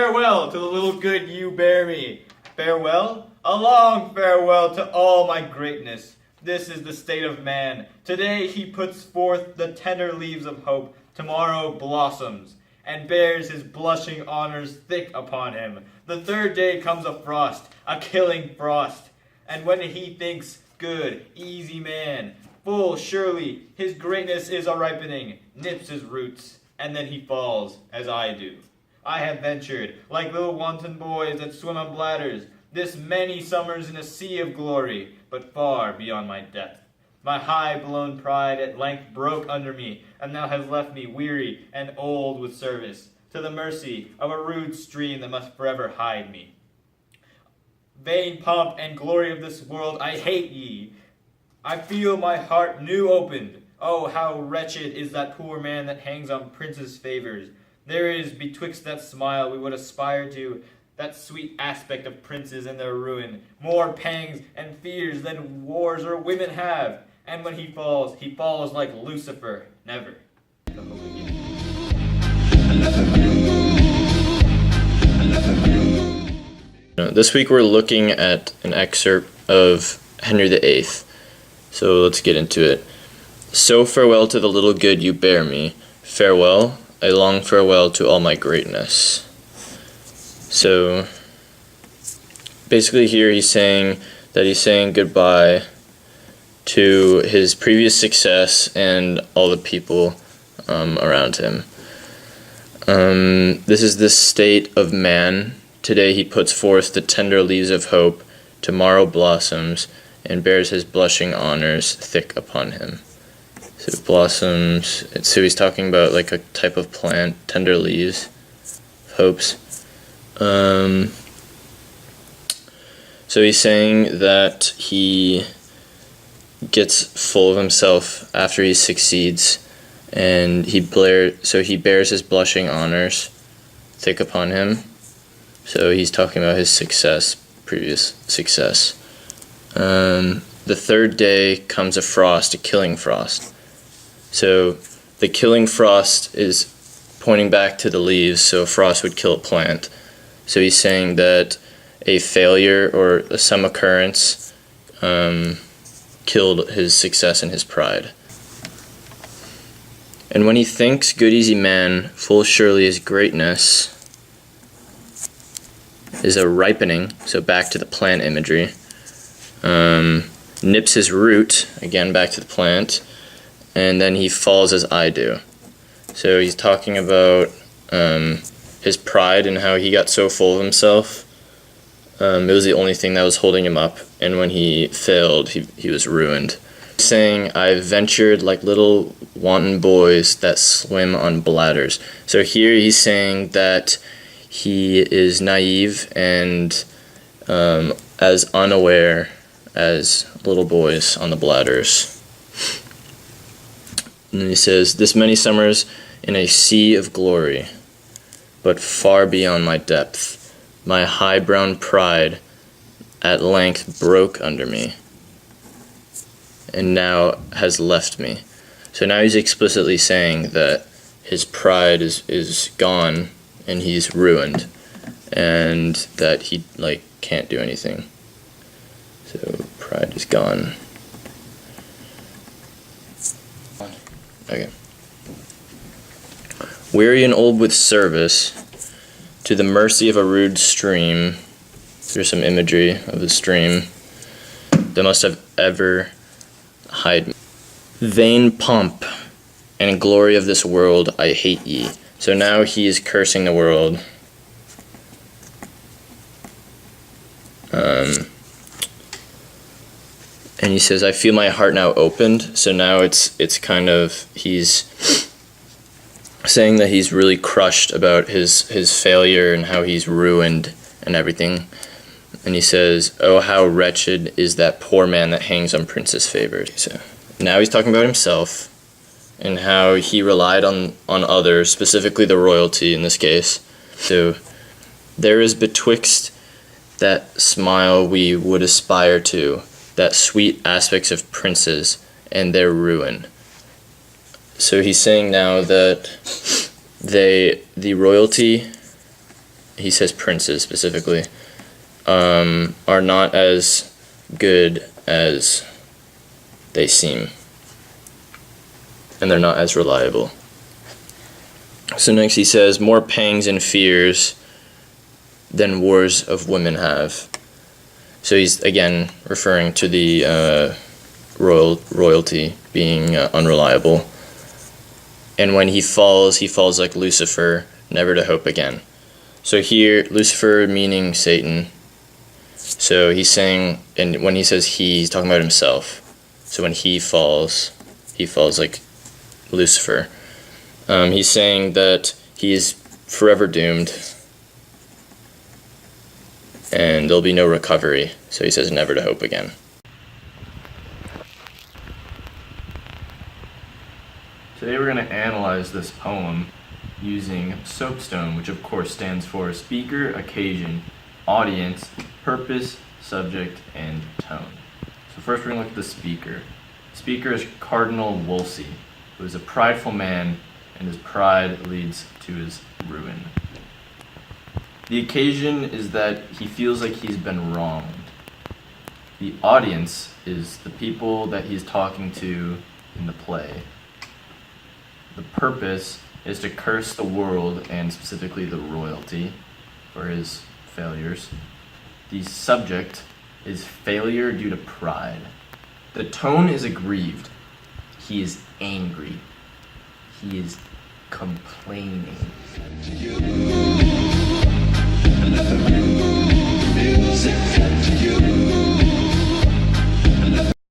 farewell to the little good you bear me. Farewell? A long farewell to all my greatness. This is the state of man. Today he puts forth the tender leaves of hope. Tomorrow blossoms, and bears his blushing honors thick upon him. The third day comes a frost, a killing frost. And when he thinks, good, easy man, full surely his greatness is a ripening, nips his roots, and then he falls, as I do. I have ventured, like little wanton boys that swim on bladders, this many summers in a sea of glory, but far beyond my depth. My high-blown pride at length broke under me, and now has left me weary and old with service, to the mercy of a rude stream that must forever hide me. Vain pomp and glory of this world, I hate ye. I feel my heart new opened. Oh, how wretched is that poor man that hangs on princes' favors. There is betwixt that smile we would aspire to, that sweet aspect of princes and their ruin, more pangs and fears than wars or women have. And when he falls like Lucifer, never. This week we're looking at an excerpt of Henry VIII, so let's get into it. So farewell to the little good you bear me, farewell, a long farewell to all my greatness. So basically here he's saying goodbye to his previous success and all the people around him. This is the state of man. Today he puts forth the tender leaves of hope, tomorrow blossoms, and bears his blushing honors thick upon him. So blossoms, so he's talking about like a type of plant, tender leaves, hopes. So he's saying that he gets full of himself after he succeeds, and he bears his blushing honors thick upon him. So he's talking about his success, previous success. The third day comes a frost, a killing frost. So the killing frost is pointing back to the leaves, so a frost would kill a plant. So he's saying that a failure or some occurrence killed his success and his pride. And when he thinks, good easy man, full surely his greatness is a ripening, so back to the plant imagery. Nips his root, again back to the plant, and then he falls as I do. So he's talking about his pride and how he got so full of himself. It was the only thing that was holding him up, and when he failed, he was ruined. Saying, I ventured like little wanton boys that swim on bladders. So here he's saying that he is naive and as unaware as little boys on the bladders. And then he says, this many summers in a sea of glory, but far beyond my depth. My high brown pride at length broke under me, and now has left me. So now he's explicitly saying that his pride is gone, and he's ruined, and that he can't do anything. So pride is gone. Okay. Weary and old with service, to the mercy of a rude stream. Here's some imagery of the stream that must have ever hide me. Vain pomp and glory of this world, I hate ye. So now he is cursing the world. And he says, I feel my heart now opened. So now it's kind of, he's saying that he's really crushed about his failure and how he's ruined and everything. And he says, oh, how wretched is that poor man that hangs on princes' favors. So now he's talking about himself and how he relied on others, specifically the royalty in this case. So there is betwixt that smile we would aspire to, that sweet aspects of princes and their ruin. So he's saying now that the royalty he says princes specifically, are not as good as they seem, and they're not as reliable. So next he says, more pangs and fears than wars of women have. So he's again referring to the royalty being unreliable. And when he falls like Lucifer, never to hope again. So here, Lucifer meaning Satan. So he's saying, and when he says he's talking about himself. So when he falls like Lucifer. He's saying that he is forever doomed, and there'll be no recovery. So he says never to hope again. Today we're going to analyze this poem using soapstone, which of course stands for speaker, occasion, audience, purpose, subject, and tone. So first we're going to look at the speaker. The speaker is Cardinal Wolsey, who is a prideful man, and his pride leads to his ruin. The occasion is that he feels like he's been wronged. The audience is the people that he's talking to in the play. The purpose is to curse the world, and specifically the royalty, for his failures. The subject is failure due to pride. The tone is aggrieved. He is angry. He is complaining.